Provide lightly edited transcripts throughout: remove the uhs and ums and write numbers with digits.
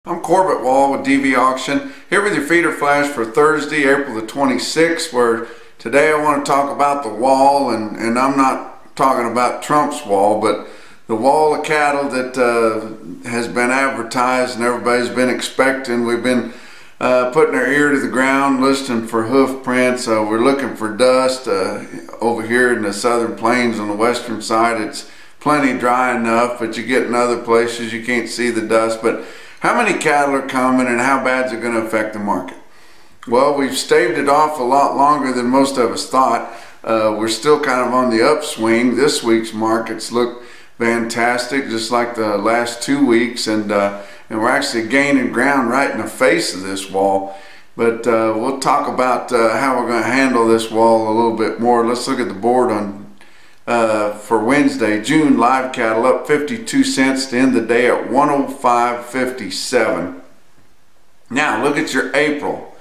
I'm Corbett Wall with DV Auction, here with your feeder flash for Thursday, April the 26th, where today I want to talk about the wall, and I'm not talking about Trump's wall, but the wall of cattle that has been advertised and everybody's been expecting. We've been putting our ear to the ground, listening for hoof prints. We're looking for dust over here in the southern plains on the western side. It's plenty dry enough, but you get in other places you can't see the dust. But how many cattle are coming and how bad is it going to affect the market? Well, we've staved it off a lot longer than most of us thought. We're still kind of on the upswing. This week's markets look fantastic, just like the last 2 weeks, and we're actually gaining ground right in the face of this wall. But we'll talk about how we're going to handle this wall a little bit more. Let's look at the board on for Wednesday. June live cattle up 52 cents to end the day at 105.57. Now look at your April.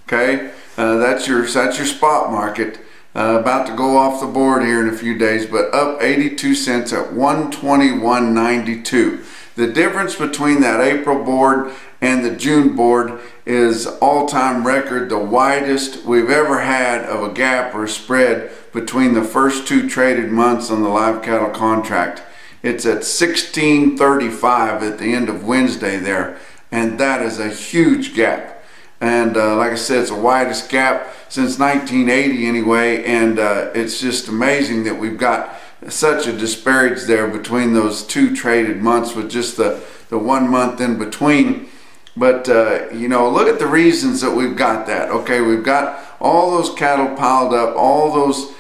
Okay, that's your spot market. About to go off the board here in a few days, but up 82 cents at 121.92. The difference between that April board and the June board is all-time record, the widest we've ever had of a gap or a spread between the first two traded months on the live cattle contract. It's at 16.35 at the end of Wednesday there, and that is a huge gap. And like I said, it's the widest gap since 1980 anyway, and it's just amazing that we've got such a disparity there between those two traded months with just the 1 month in between. But you know, look at the reasons that we've got that. Okay, we've got all those cattle piled up, all those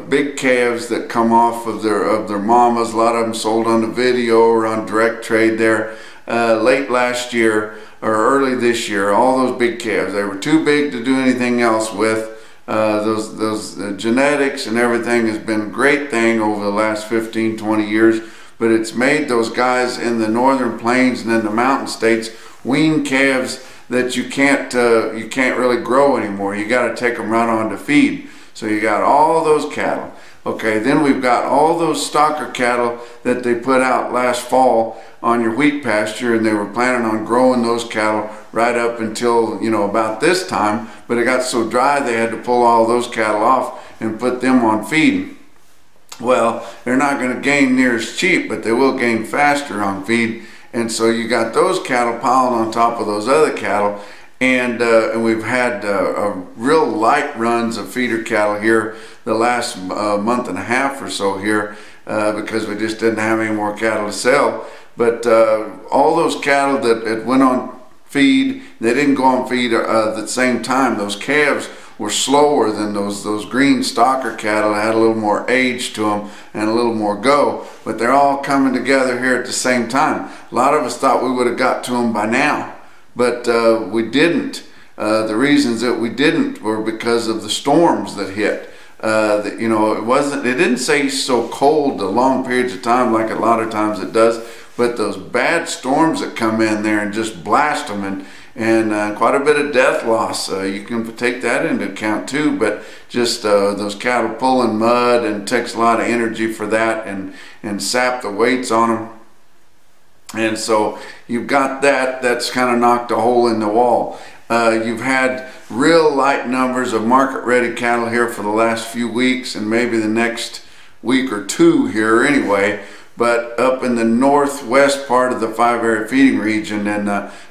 big calves that come off of their mamas. A lot of them sold on the video or on direct trade there late last year or early this year. All those big calves, they were too big to do anything else with. Those genetics and everything has been a great thing over the last 15-20 years, but it's made those guys in the northern plains and in the mountain states wean calves that you can't really grow anymore. You got to take them right on to feed. So you got all those cattle. Okay, then we've got all those stocker cattle that they put out last fall on your wheat pasture, and they were planning on growing those cattle right up until, you know, about this time, but it got so dry they had to pull all those cattle off and put them on feed. Well, they're not going to gain near as cheap, but they will gain faster on feed, and so you got those cattle piled on top of those other cattle. And we've had real light runs of feeder cattle here the last month and a half or so here because we just didn't have any more cattle to sell. But all those cattle that went on feed, they didn't go on feed at the same time. Those calves were slower than those green stocker cattle that had a little more age to them and a little more go. But they're all coming together here at the same time. A lot of us thought we would have got to them by now, but we didn't. The reasons that we didn't were because of the storms that hit. You know, it didn't stay so cold the long periods of time like a lot of times it does, but those bad storms that come in there and just blast them, and quite a bit of death loss. You can take that into account too, but just those cattle pulling mud, and it takes a lot of energy for that, and sap the weights on them. And so you've got that's kind of knocked a hole in the wall. You've had real light numbers of market ready cattle here for the last few weeks, and maybe the next week or two here anyway. But up in the northwest part of the 5-area feeding region, in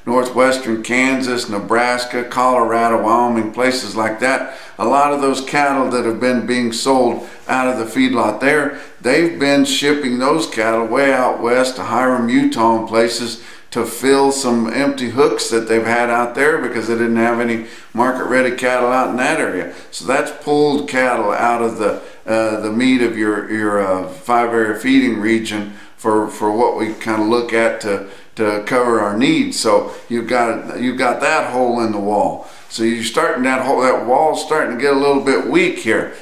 northwestern Kansas, Nebraska, Colorado, Wyoming, places like that, a lot of those cattle that have been being sold out of the feedlot there, they've been shipping those cattle way out west to Hiram, Utah, and places to fill some empty hooks that they've had out there because they didn't have any market ready cattle out in that area. So that's pulled cattle out of the meat of your 5-area feeding region for what we kind of look at to cover our needs. So you've got that hole in the wall. So you're starting that wall's starting to get a little bit weak here.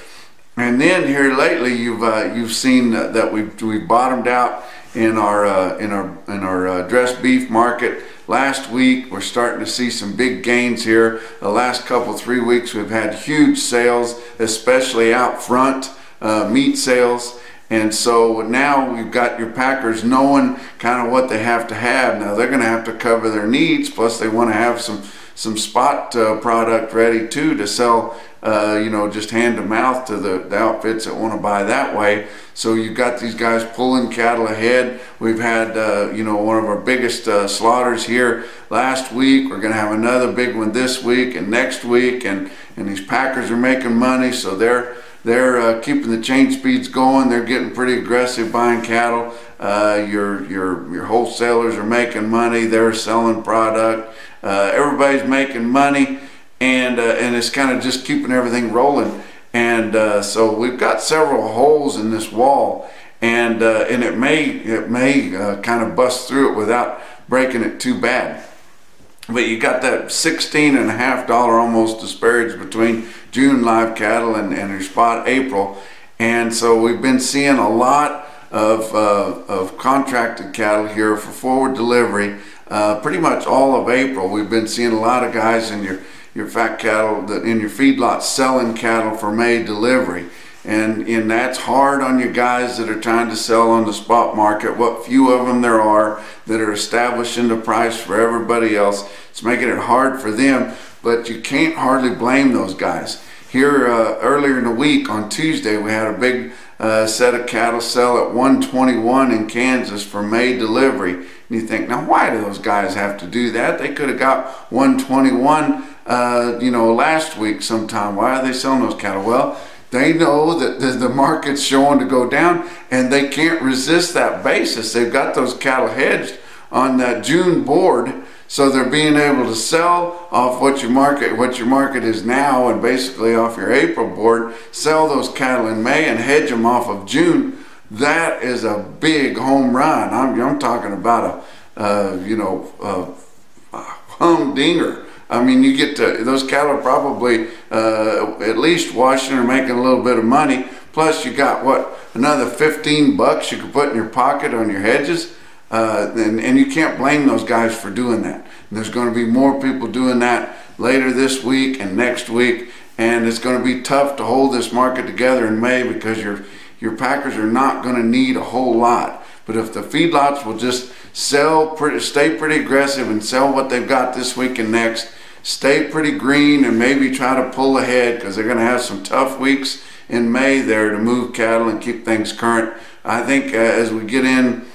And then here lately you've seen that we've bottomed out in our dressed beef market. Last week we're starting to see some big gains here. The last couple 3 weeks we've had huge sales, especially out front meat sales, And so now we've got your packers knowing kind of what they have to have. Now they're going to have to cover their needs, plus they want to have some spot product ready too to sell, you know, just hand to mouth to the outfits that want to buy that way. So you've got these guys pulling cattle ahead. We've had, you know, one of our biggest slaughters here last week. We're going to have another big one this week and next week, and these packers are making money, so they're keeping the change speeds going. They're getting pretty aggressive buying cattle. Your wholesalers are making money. They're selling product. Everybody's making money, and it's kind of just keeping everything rolling. And so we've got several holes in this wall, and it may kind of bust through it without breaking it too bad. But you got that $16.50 almost disparage between June live cattle and your spot April, and so we've been seeing a lot of contracted cattle here for forward delivery. Pretty much all of April, we've been seeing a lot of guys in your fat cattle that in your feedlots selling cattle for May delivery. And that's hard on you guys that are trying to sell on the spot market. What few of them there are that are establishing the price for everybody else, it's making it hard for them. But you can't hardly blame those guys. Here earlier in the week on Tuesday, we had a big set of cattle sell at 121 in Kansas for May delivery. And you think, now why do those guys have to do that? They could have got 121 you know, last week sometime. Why are they selling those cattle? Well, they know that the market's showing to go down, and they can't resist that basis. They've got those cattle hedged on that June board, so they're being able to sell off what your market is now, and basically off your April board, sell those cattle in May and hedge them off of June. That is a big home run. I'm talking about you know, a humdinger. I mean, you get to, those cattle are probably at least washing or making a little bit of money. Plus you got what, another 15 bucks you could put in your pocket on your hedges. And you can't blame those guys for doing that. And there's going to be more people doing that later this week and next week. And it's going to be tough to hold this market together in May because your packers are not going to need a whole lot. But if the feedlots will just stay pretty aggressive and sell what they've got this week and next, stay pretty green and maybe try to pull ahead, because they're going to have some tough weeks in May there to move cattle and keep things current. I think as we get in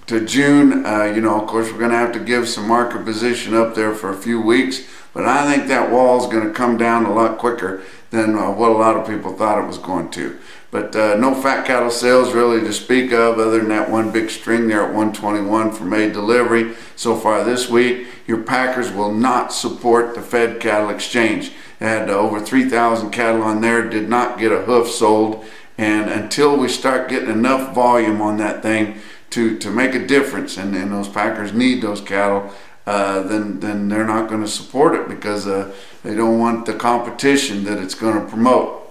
to June, you know, of course we're going to have to give some market position up there for a few weeks, but I think that wall is going to come down a lot quicker than what a lot of people thought it was going to. But no fat cattle sales really to speak of, other than that one big string there at 121 for May delivery so far this week. Your packers will not support the fed cattle exchange. It had over 3,000 cattle on there, did not get a hoof sold, and until we start getting enough volume on that thing to make a difference, and those packers need those cattle, then they're not going to support it, because they don't want the competition that it's going to promote.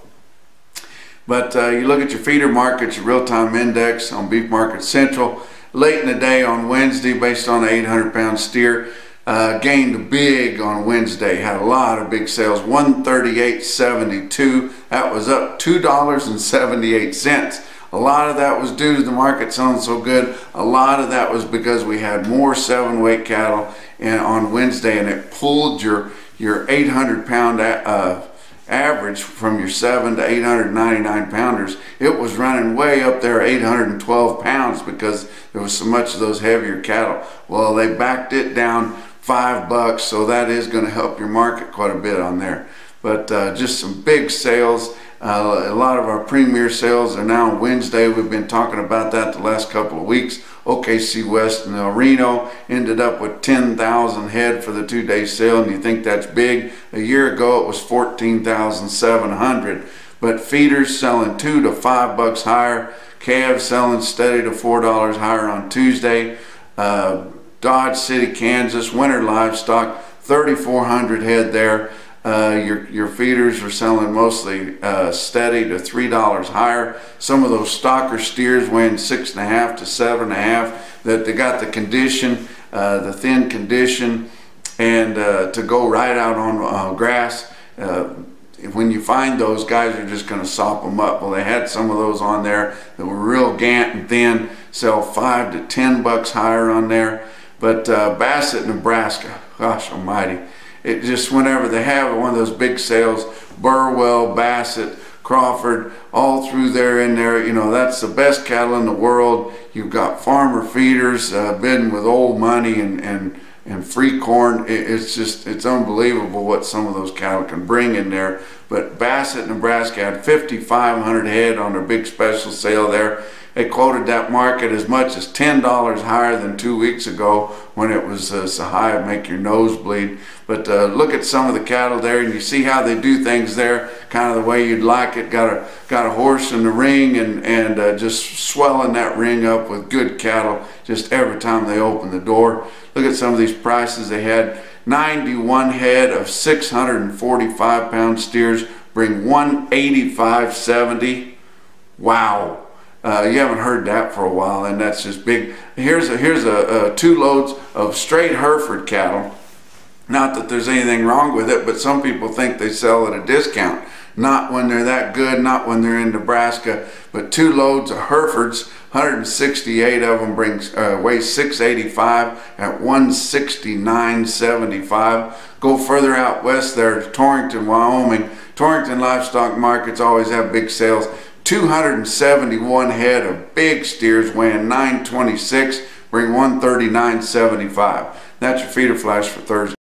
But you look at your feeder markets, your real-time index on Beef Market Central, late in the day on Wednesday, based on the 800-pound steer, gained big on Wednesday, had a lot of big sales, 138.72. That was up $2.78. A lot of that was due to the market selling so good. A lot of that was because we had more 7-weight cattle on Wednesday, and it pulled your 800-pound average from your 7 to 899 pounders. It was running way up there, 812 pounds, because there was so much of those heavier cattle. Well, they backed it down $5, so that is going to help your market quite a bit on there. But just some big sales. A lot of our premier sales are now on Wednesday. We've been talking about that the last couple of weeks. OKC West and El Reno ended up with 10,000 head for the 2-day sale, and you think that's big. A year ago it was 14,700. But feeders selling $2 to $5 higher. Calves selling steady to $4 higher on Tuesday. Dodge City, Kansas, winter livestock, 3,400 head there. Your feeders are selling mostly steady to $3 higher. Some of those stocker steers weighing 6.5 to 7.5, that they got the condition, the thin condition, and to go right out on grass. when you find those, guys are just going to sop them up. Well, they had some of those on there that were real gant and thin, sell $5 to $10 higher on there. But Bassett, Nebraska, gosh almighty, it just, whenever they have one of those big sales, Burwell, Bassett, Crawford, all through there in there, you know, that's the best cattle in the world. You've got farmer feeders bidding with old money and free corn. It's just, it's unbelievable what some of those cattle can bring in there. But Bassett, Nebraska had 5,500 head on their big special sale there. They quoted that market as much as $10 higher than 2 weeks ago when it was so high it'd make your nose bleed. But look at some of the cattle there, and you see how they do things there, kind of the way you'd like it. Got a horse in the ring and just swelling that ring up with good cattle just every time they open the door. Look at some of these prices they had. 91 head of 645 pound steers bring $185.70. Wow. You haven't heard that for a while, and that's just big. Here's 2 loads of straight Hereford cattle. Not that there's anything wrong with it, but some people think they sell at a discount. Not when they're that good, not when they're in Nebraska. But 2 loads of Herefords, 168 of them weigh 685 at $169.75. Go further out west there to Torrington, Wyoming. Torrington livestock markets always have big sales. 271 head of big steers weighing 926 bring $139.75. That's your feeder flash for Thursday.